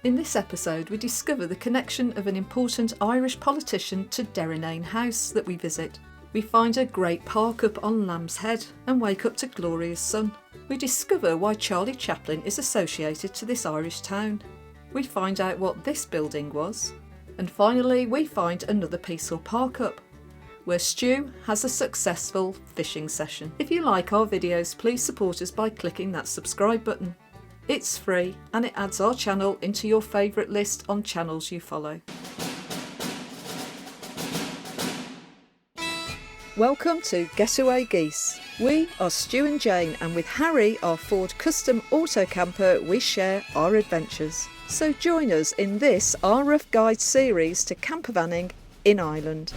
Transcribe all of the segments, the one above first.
In this episode we discover the connection of an important Irish politician to Derrynane house that we visit. We find a great parkup on Lamb's Head and wake up to glorious sun. We discover why Charlie Chaplain is associated to this Irish town. We find out what this building was. And finally we find another peaceful parkup, where Stu has a successful fishing session. If you like our videos, please support us by clicking that subscribe button. It's free and it adds our channel into your favourite list on channels you follow. Welcome to GetawayGeese. We are Stu and Jane, and with Harry, our Ford custom auto camper, we share our adventures. So join us in this, our rough guide series to campervanning in Ireland.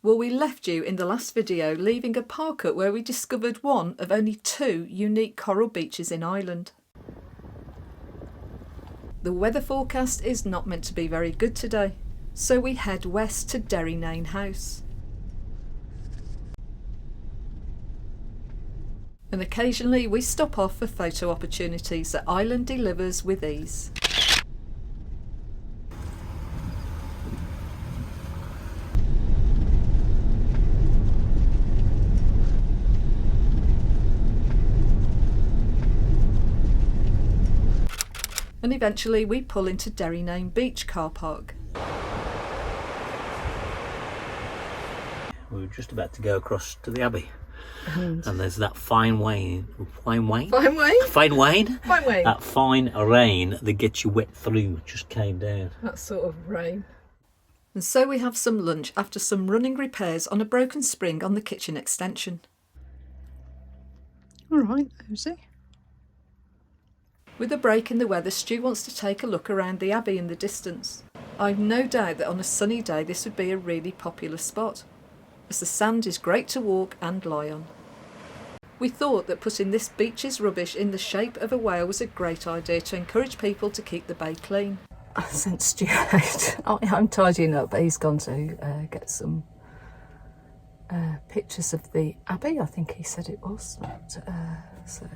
Well, we left you in the last video leaving a parkup where we discovered one of only 2 unique coral beaches in Ireland. The weather forecast is not meant to be very good today, so we head west to Derenane house. And occasionally we stop off for photo opportunities that Ireland delivers with ease. And eventually we pull into Derrynane Beach car park. We were just about to go across to the Abbey, and there's that fine rain, that fine rain that gets you wet through just came down. That sort of rain. And so we have some lunch after some running repairs on a broken spring on the kitchen extension. All right, Rosie. With a break in the weather, Stu wants to take a look around the Abbey in the distance. I've no doubt that on a sunny day this would be a really popular spot, as the sand is great to walk and lie on. We thought that putting this beach's rubbish in the shape of a whale was a great idea to encourage people to keep the bay clean. I sent Stu out. I'm tidying up, but he's gone to get some pictures of the Abbey, I think he said it was. So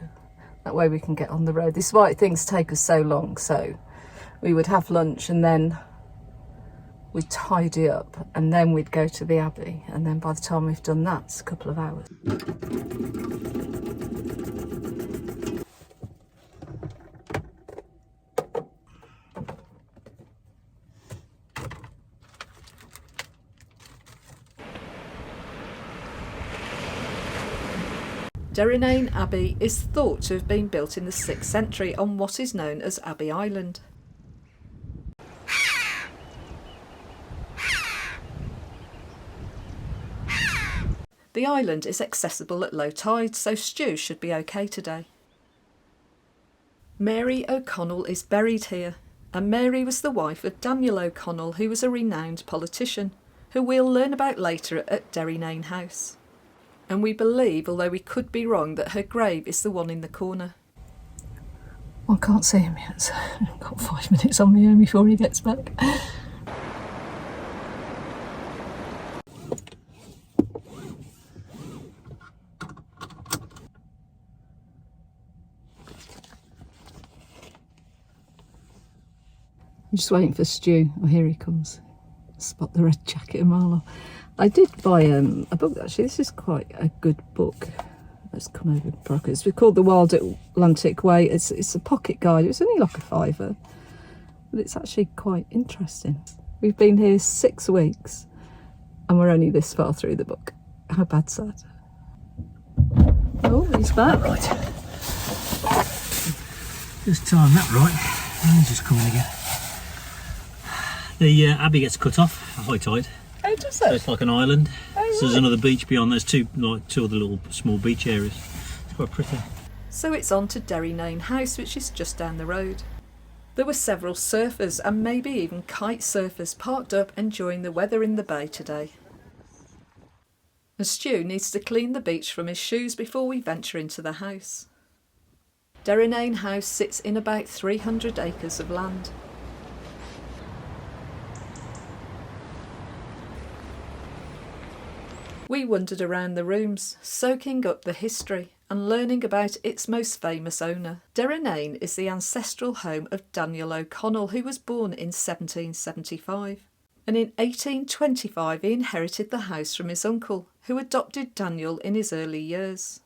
that way we can get on the road. This is why things take us so long. So we would have lunch and then we'd tidy up and then we'd go to the Abbey. And then by the time we've done that, it's a couple of hours. Derrynane Abbey is thought to have been built in the 6th century on what is known as Abbey Island. The island is accessible at low tide, so Stu should be okay today. Mary O'Connell is buried here, and Mary was the wife of Daniel O'Connell, who was a renowned politician, who we'll learn about later at Derrynane house. And we believe, although we could be wrong, that her grave is the one in the corner. Well, I can't see him yet, so I've got 5 minutes on my own before he gets back. I'm just waiting for Stu. Oh, here he comes. Spot the red jacket a mile off. I did buy a book, actually. This is quite a good book. Let's come over to Parkups. It's called the WildAtlanticWay. It's a pocket guide. It's only like a £5, but it's actually quite interesting. We've been here 6 weeks and we're only this far through the book. How bad's that? Oh, he's back. Right. Just time that right. And just coming again. The Abbey gets cut off at high tide. Oh, does So it? it's like an island. Oh, So there's another beach beyond. There's two other little small beach areas. It's quite pretty. So it's on to Derrynane house, which is just down the road. There were several surfers and maybe even kite surfers parked up enjoying the weather in the bay today. And Stu needs to clean the beach from his shoes before we venture into the house. Derenane house sits in about 300 acres of land. We wandered around the rooms, soaking up the history, and learning about its most famous owner. Derenane is the ancestral home of Daniel O'Connell, who was born in 1775. And in 1825 he inherited the house from his uncle, who adopted Daniel in his early years.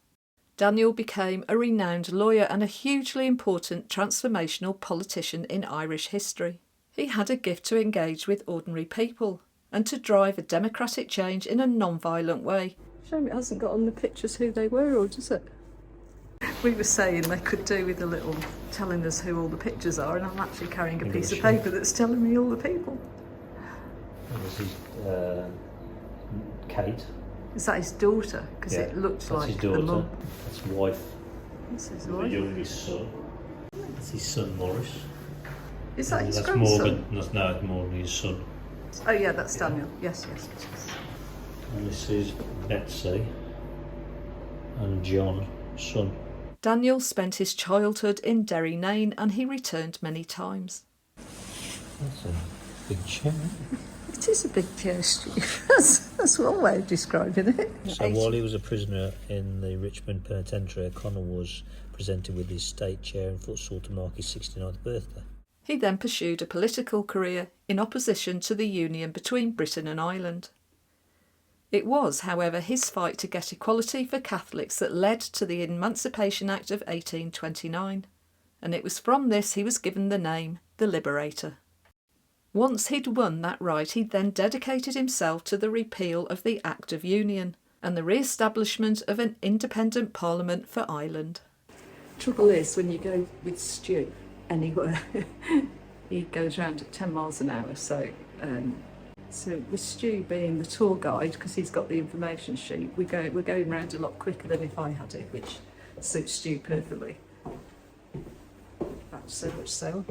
Daniel became a renowned lawyer and a hugely important transformational politician in Irish history. He had a gift to engage with ordinary people and to drive a democratic change in a non-violent way. Shame it hasn't got on the pictures who they were, or does it? We were saying they could do with a little telling us who all the pictures are, and I'm actually carrying a piece of paper that's telling me all the people. This is Kate. Is that his daughter? Because it looks like his daughter. the mum. That's his wife. That's his The wife. youngest son. That's his son Morris. Is that his That's grandson? Morgan. That's Morgan, his son. Oh yeah, that's Daniel. Yes. And this is Betsy and John, son. Daniel spent his childhood in Derrynane and he returned many times. That's a big chair. It is a big chair, Steve. That's one way of describing it. So while he was a prisoner in the Richmond Penitentiary, O'Connell was presented with his state chair and footstool to mark his 69th birthday. He then pursued a political career in opposition to the union between Britain and Ireland. It was, however, his fight to get equality for Catholics that led to the Emancipation Act of 1829, and it was from this he was given the name the Liberator. Once he'd won that right, he then dedicated himself to the repeal of the Act of Union and the re-establishment of an independent parliament for Ireland. Trouble is, when you go with Stu anywhere, he goes around at 10 miles an hour, so with Stu being the tour guide, because he's got the information sheet, we're going round a lot quicker than if I had it, which suits Stu perfectly. That's so much so.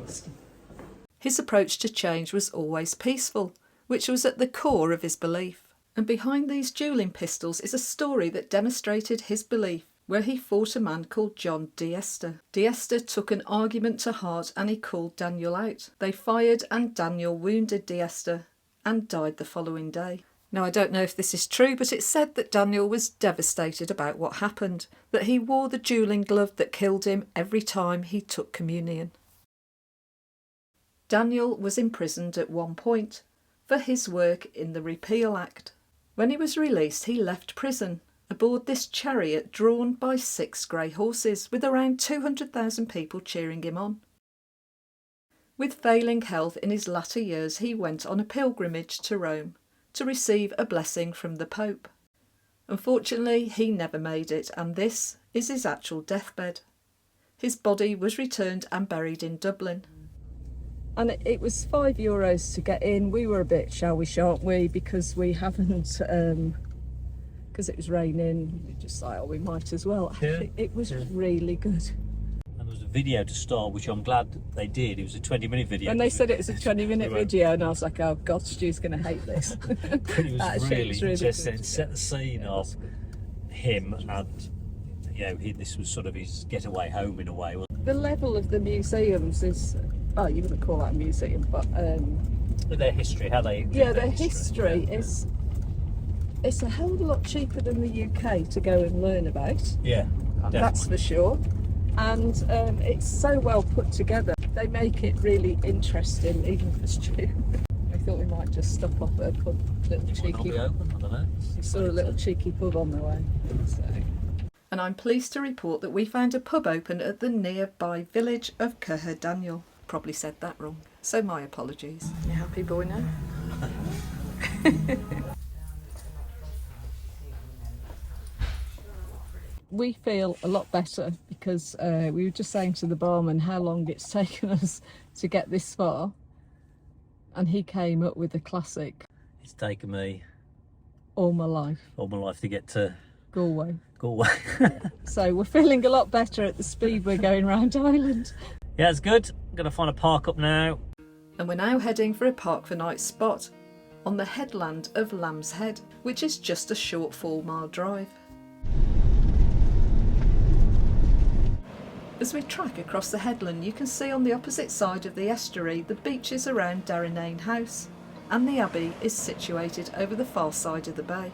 His approach to change was always peaceful, which was at the core of his belief. And behind these dueling pistols is a story that demonstrated his belief, where he fought a man called John Diester. Diester took an argument to heart and he called Daniel out. They fired and Daniel wounded Diester and died the following day. Now, I don't know if this is true, but it's said that Daniel was devastated about what happened, that he wore the dueling glove that killed him every time he took communion. Daniel was imprisoned at one point for his work in the Repeal Act. When he was released, he left prison aboard this chariot drawn by 6 grey horses, with around 200,000 people cheering him on. With failing health in his latter years, he went on a pilgrimage to Rome to receive a blessing from the Pope. Unfortunately, he never made it, and this is his actual deathbed. His body was returned and buried in Dublin. And it was €5 to get in. We were a bit, shall we, shan't we, because we haven't, because it was raining, we just like, oh, we might as well. Actually, it was really good. And there was a video to start, which I'm glad they did. It was a 20-minute video. And they said it was a 20-minute video, and I was like, oh God, Stu's going to hate this. But it was really interesting. Set the scene of him, and this was sort of his getaway home in a way. The level of the museums is, well, you wouldn't call that a museum, but their history, how they their history is, it's a hell of a lot cheaper than the UK to go and learn about. Yeah, definitely. That's for sure. And it's so well put together. They make it really interesting, even for Stu. I thought we might just stop off at a pub, little cheeky. Be open, I don't know. We saw a little cheeky pub on the way. So. And I'm pleased to report that we found a pub open at the nearby village of Daniel. Probably said that wrong, so my apologies. You happy boy now? We feel a lot better because we were just saying to the barman how long it's taken us to get this far, and he came up with a classic. It's taken me all my life to get to Galway. So we're feeling a lot better at the speed we're going round Ireland. Yeah, it's good. I'm going to find a park up now. And we're now heading for a park for night spot on the headland of Lamb's Head, which is just a short 4-mile drive. As we track across the headland, you can see on the opposite side of the estuary the beaches around Derenane House, and the Abbey is situated over the far side of the bay.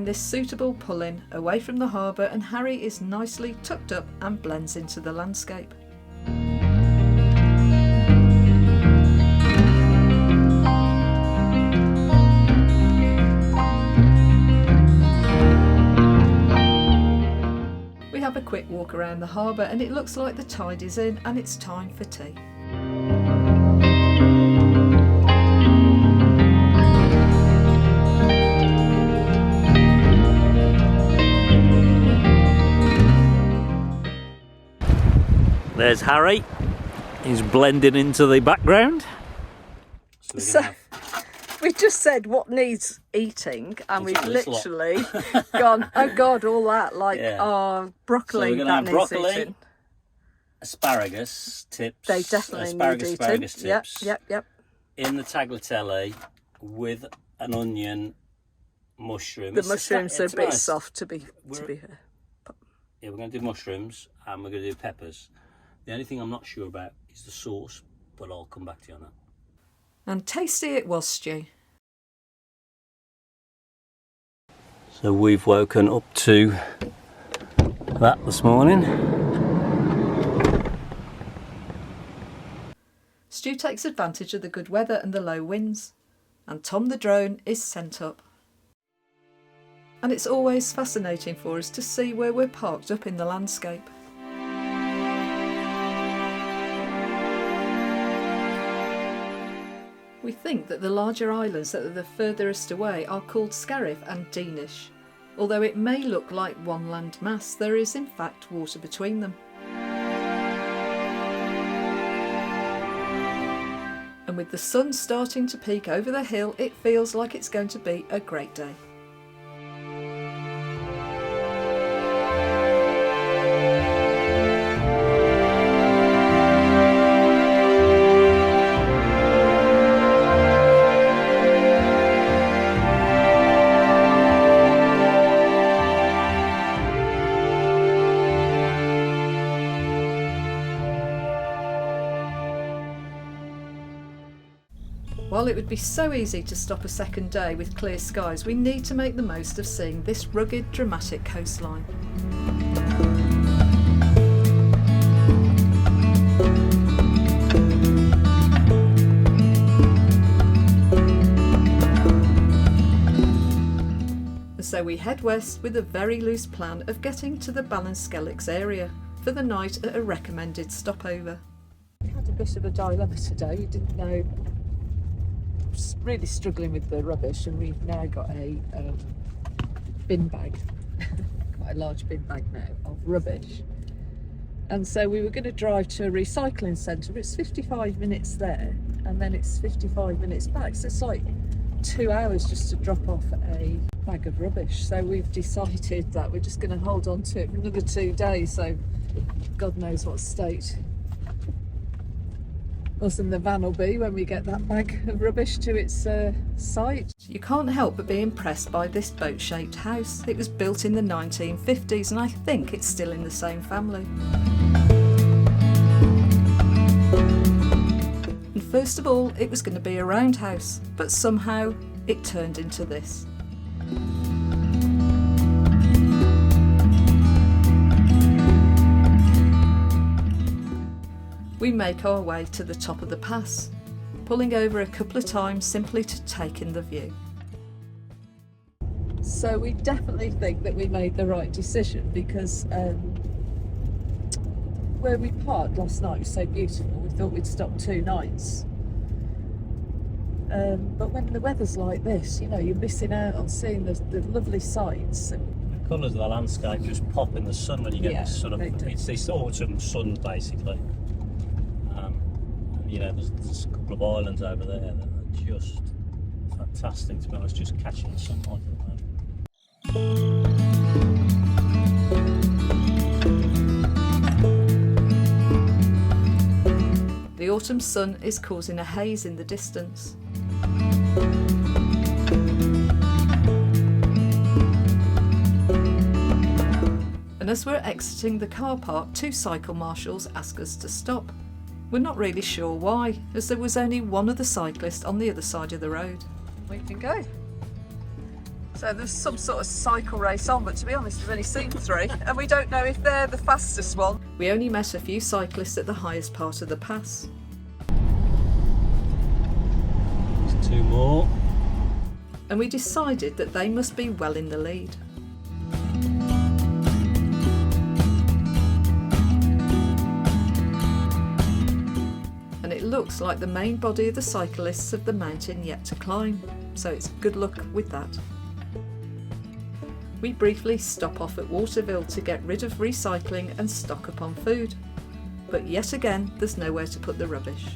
find this suitable pull-in away from the harbour, and Harry is nicely tucked up and blends into the landscape. We have a quick walk around the harbour and it looks like the tide is in and it's time for tea. There's Harry. He's blending into the background. So we just said what needs eating, and we've literally gone, oh God, all that, like, oh, broccoli, so we're that needs broccoli, eating. Asparagus tips. They definitely asparagus need eating. Tips. Yep. In the tagliatelle with an onion, mushroom. The mushrooms are a bit soft to be fair. Yeah, we're going to do mushrooms and we're going to do peppers. The only thing I'm not sure about is the sauce, but I'll come back to you on that. And tasty it was, Stu. So we've woken up to that this morning. Stu takes advantage of the good weather and the low winds, and Tom the drone is sent up. And it's always fascinating for us to see where we're parked up in the landscape. We think that the larger islands that are the furthest away are called Scariff and Deenish. Although it may look like one land mass, there is in fact water between them. And with the sun starting to peek over the hill, it feels like it's going to be a great day. While it would be so easy to stop a second day with clear skies, we need to make the most of seeing this rugged, dramatic coastline. So we head west with a very loose plan of getting to the Ballinskelligs area for the night at a recommended stopover. We had a bit of a dilemma today. We didn't know, really struggling with the rubbish, and we've now got a bin bag, quite a large bin bag now of rubbish. And so we were going to drive to a recycling centre, but it's 55 minutes there and then it's 55 minutes back, so it's like 2 hours just to drop off a bag of rubbish. So we've decided that we're just going to hold on to it for another 2 days, so God knows what state us and the van will be when we get that bag of rubbish to its site. You can't help but be impressed by this boat-shaped house. It was built in the 1950s and I think it's still in the same family. And first of all, it was going to be a roundhouse, but somehow it turned into this. We make our way to the top of the pass, pulling over a couple of times simply to take in the view. So we definitely think that we made the right decision, because where we parked last night was so beautiful, we thought we'd stop 2 nights. But when the weather's like this, you know, you're missing out on seeing the lovely sights. The colours of the landscape just pop in the sun when you get this sort of, it's this autumn sun basically. You know, there's a couple of islands over there that are just fantastic, to be honest, just catching the sunlight at the moment. The autumn sun is causing a haze in the distance. And as we're exiting the car park, 2 cycle marshals ask us to stop. We're not really sure why, as there was only one other cyclist on the other side of the road. We can go. So there's some sort of cycle race on, but to be honest, we've only seen 3, and we don't know if they're the fastest one. We only met a few cyclists at the highest part of the pass. There's 2 more. And we decided that they must be well in the lead. And it looks like the main body of the cyclists have the mountain yet to climb, so it's good luck with that. We briefly stop off at Waterville to get rid of recycling and stock up on food. But yet again, there's nowhere to put the rubbish.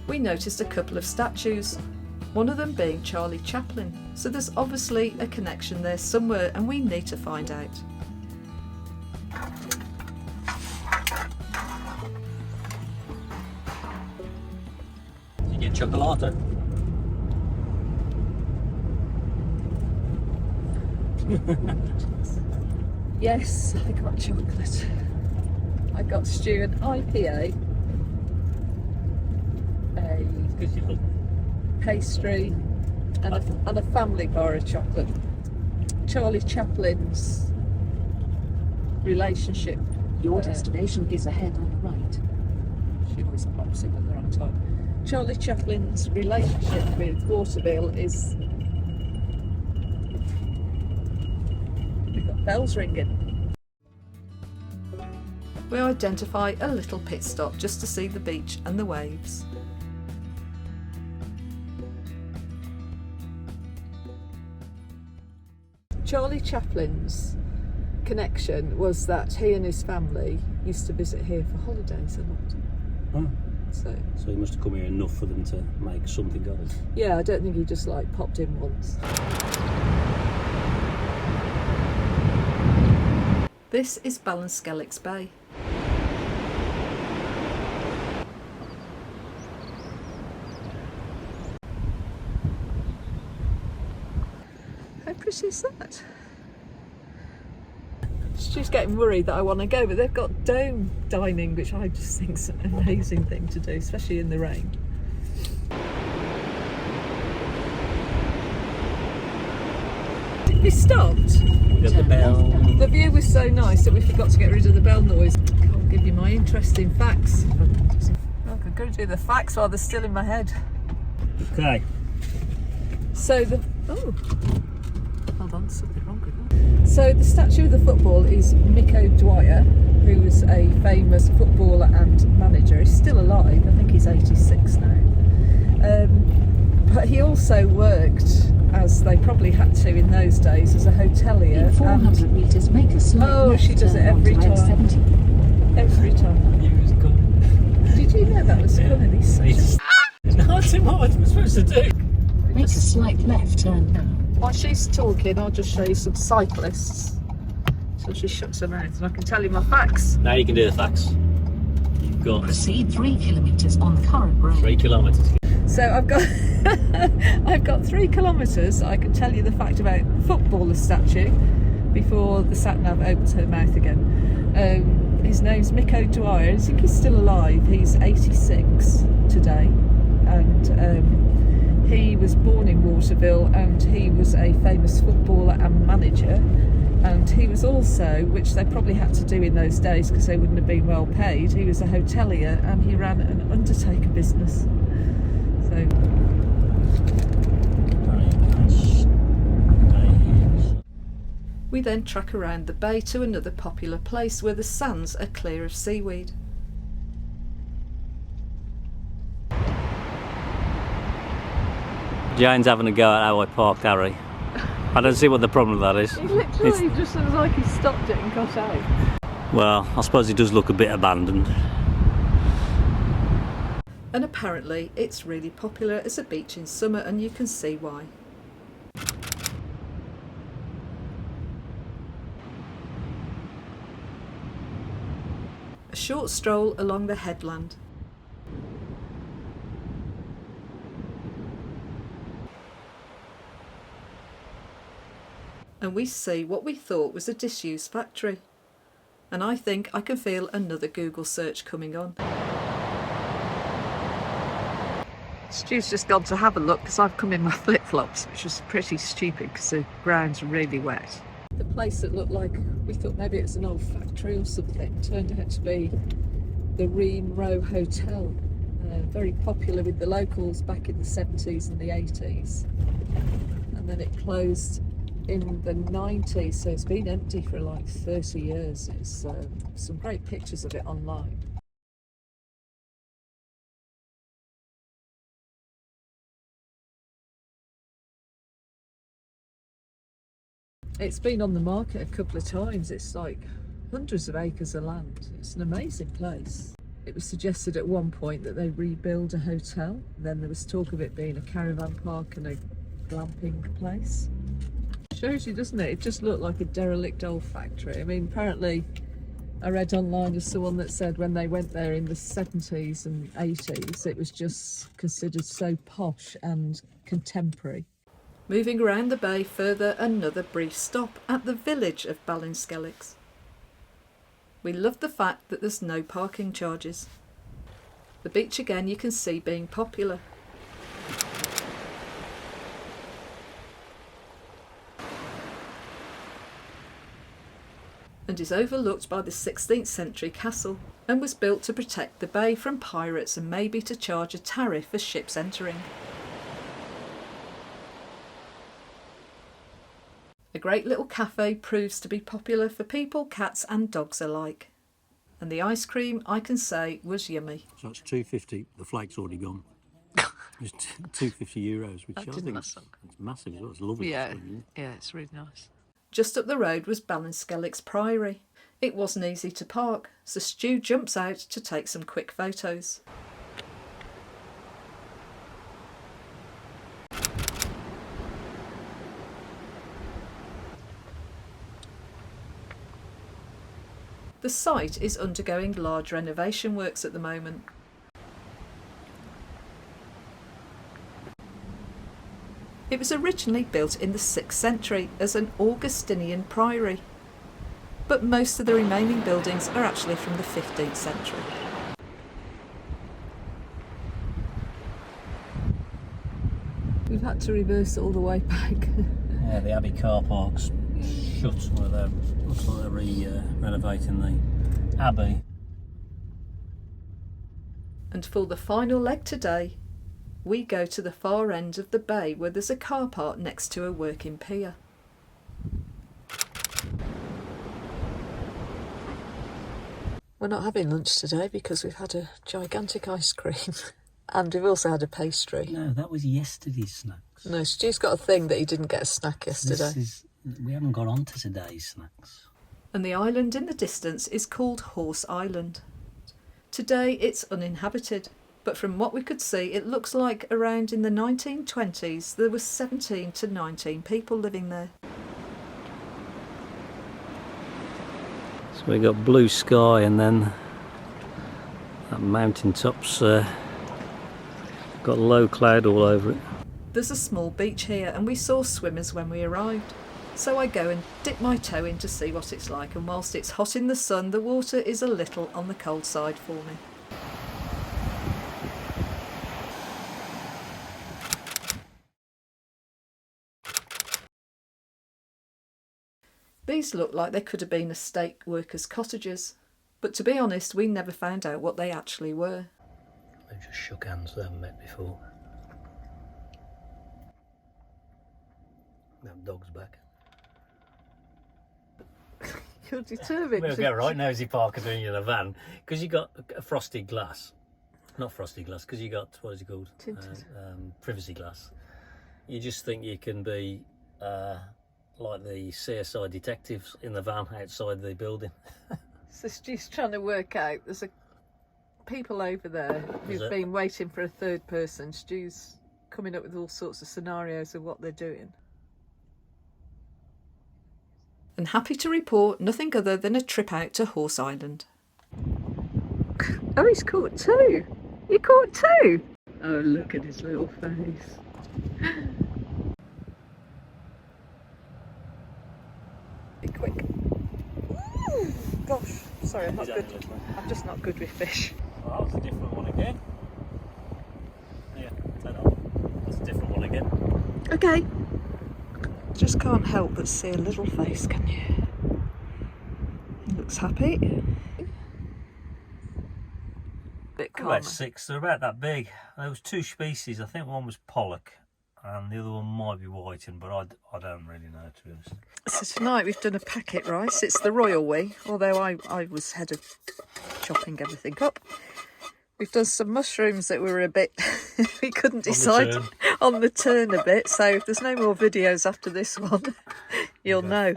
We noticed a couple of statues, one of them being Charlie Chaplain, so there's obviously a connection there somewhere and we need to find out. Did you get chocolate? Yes, I got chocolate. I got Stu an IPA, a pastry, and a family bar of chocolate. Charlie Chaplin's relationship. Your destination is ahead on the right. She always pops in at the wrong time. Charlie Chaplin's relationship with Waterville is. We've got bells ringing. We identify a little pit stop just to see the beach and the waves. Charlie Chaplin's connection was that he and his family used to visit here for holidays a lot. Oh. So he must have come here enough for them to make something of it. yeah, I don't think he just like popped in once. This is Ballinskelligs Bay. How pretty is that? She's getting worried that I want to go, but they've got dome dining, which I just think's an amazing thing to do, especially in the rain. We stopped. Got the bell. The view was so nice that we forgot to get rid of the bell noise. I'll give you my interesting facts. I'm going to do the facts while they're still in my head. Okay. So hold on, something wrong with that. So the statue of the football is Mick O'Dwyer, who was a famous footballer and manager. He's still alive. I think he's 86 now. But he also worked, as they probably had to in those days, as a hotelier. In 400 metres, make a slight left she does it turn every onto time. M70. Every time. He was good. Did you know that was funny? These songs? No, I didn't know what I was supposed to do. Make a slight left turn now. While she's talking, I'll just show you some cyclists. So she shuts her mouth and I can tell you my facts. Now you can do the facts. You've got Proceed 3 kilometres on current road. 3 kilometres. So I've got I've got 3 kilometres. I can tell you the fact about footballer statue before the sat nav opens her mouth again. His name's Mick O'Dwyer. I think he's still alive. He's 86 today, and he was born in Waterville, and he was a famous footballer and manager. And he was also, which they probably had to do in those days because they wouldn't have been well paid, he was a hotelier and he ran an undertaker business. So we then track around the bay to another popular place where the sands are clear of seaweed. Jane's having a go at how I parked Harry. I don't see what the problem with that is. He literally just looks like he stopped it and got out. Well, I suppose he does look a bit abandoned. And apparently it's really popular as a beach in summer, and you can see why. A short stroll along the headland. And we see what we thought was a disused factory. And I think I can feel another Google search coming on. Stu's just gone to have a look because I've come in my flip-flops, which was pretty stupid because the ground's really wet. The place that looked like we thought maybe it was an old factory or something turned out to be the Reen Row Hotel. Very popular with the locals back in the 70s and the 80s. And then it closed in the 90s, so it's been empty for like 30 years. It's some great pictures of it online. It's been on the market a couple of times. It's like hundreds of acres of land. It's an amazing place. It was suggested at one point that they rebuild a hotel. Then there was talk of it being a caravan park and a glamping place. Shows you, doesn't it? It just looked like a derelict old factory. I mean, apparently I read online of someone that said when they went there in the 70s and 80s, it was just considered so posh and contemporary. Moving around the bay further, another brief stop at the village of Ballinskelligs. We love the fact that there's no parking charges. The beach again you can see being popular. And is overlooked by the 16th century castle and was built to protect the bay from pirates and maybe to charge a tariff for ships entering. A great little cafe proves to be popular for people, cats and dogs alike. And the ice cream, I can say, was yummy. So it's $2.50. The flake's already gone. It's €250, which I think is massive as well. It's lovely. Yeah, it's really nice. Just up the road was Ballinskelligs Priory. It wasn't easy to park, so Stu jumps out to take some quick photos. The site is undergoing large renovation works at the moment. It was originally built in the 6th century as an Augustinian priory, but most of the remaining buildings are actually from the 15th century. We've had to reverse it all the way back. Yeah, the Abbey car park's shut where they're, looks like they're renovating the Abbey. And for the final leg today, we go to the far end of the bay where there's a car park next to a working pier. We're not having lunch today because we've had a gigantic ice cream and we've also had a pastry. No, that was yesterday's snacks. No, Stu's got a thing that he didn't get a snack yesterday. We haven't got on to today's snacks. And the island in the distance is called Horse Island. Today it's uninhabited, but from what we could see it looks like around in the 1920s there were 17 to 19 people living there. So we got blue sky and then that mountaintop's got low cloud all over it. There's a small beach here and we saw swimmers when we arrived. So I go and dip my toe in to see what it's like, and whilst it's hot in the sun, the water is a little on the cold side for me. These look like they could have been estate workers' cottages, but to be honest, we never found out what they actually were. They've just shook hands, they haven't met before. That dog's back. You're determined. We'll go right nosy Parker doing you in a van because you got a frosted glass, not frosted glass, because you got what is it called? Privacy glass. You just think you can be like the CSI detectives in the van outside the building. So Stu's trying to work out. There's people over there who've been waiting for a third person. Stu's coming up with all sorts of scenarios of what they're doing. And happy to report nothing other than a trip out to Horse Island. Oh, he's caught two. You caught two. Oh, look at his little face. Be quick. Ooh, gosh, sorry, I'm not good. I'm just not good with fish. Well, that was a different one again. Yeah, 10 one again. Okay. Just can't help but see a little face, can you? He looks happy. Bit calmer. About 6, they're about that big. There was 2 species, I think one was pollock and the other one might be whiting, but I don't really know, to be honest. So tonight we've done a packet rice. It's the royal we, although I was head of chopping everything up. We've done some mushrooms that were a bit, we couldn't decide on the turn a bit, so if there's no more videos after this one, you'll know.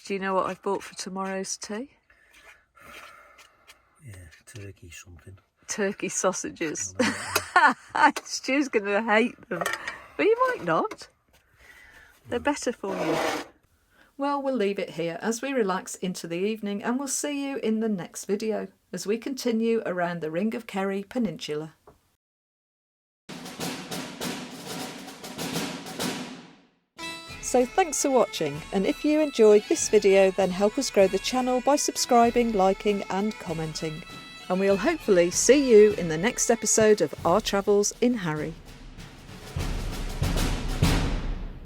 Do you know what I've bought for tomorrow's tea? Yeah, turkey something. Turkey sausages. Stu's going to hate them, but you might not. They're better for you. Well, we'll leave it here as we relax into the evening, and we'll see you in the next video as we continue around the Ring of Kerry Peninsula. So thanks for watching, and if you enjoyed this video then help us grow the channel by subscribing, liking and commenting. And we'll hopefully see you in the next episode of Our Travels in Harry.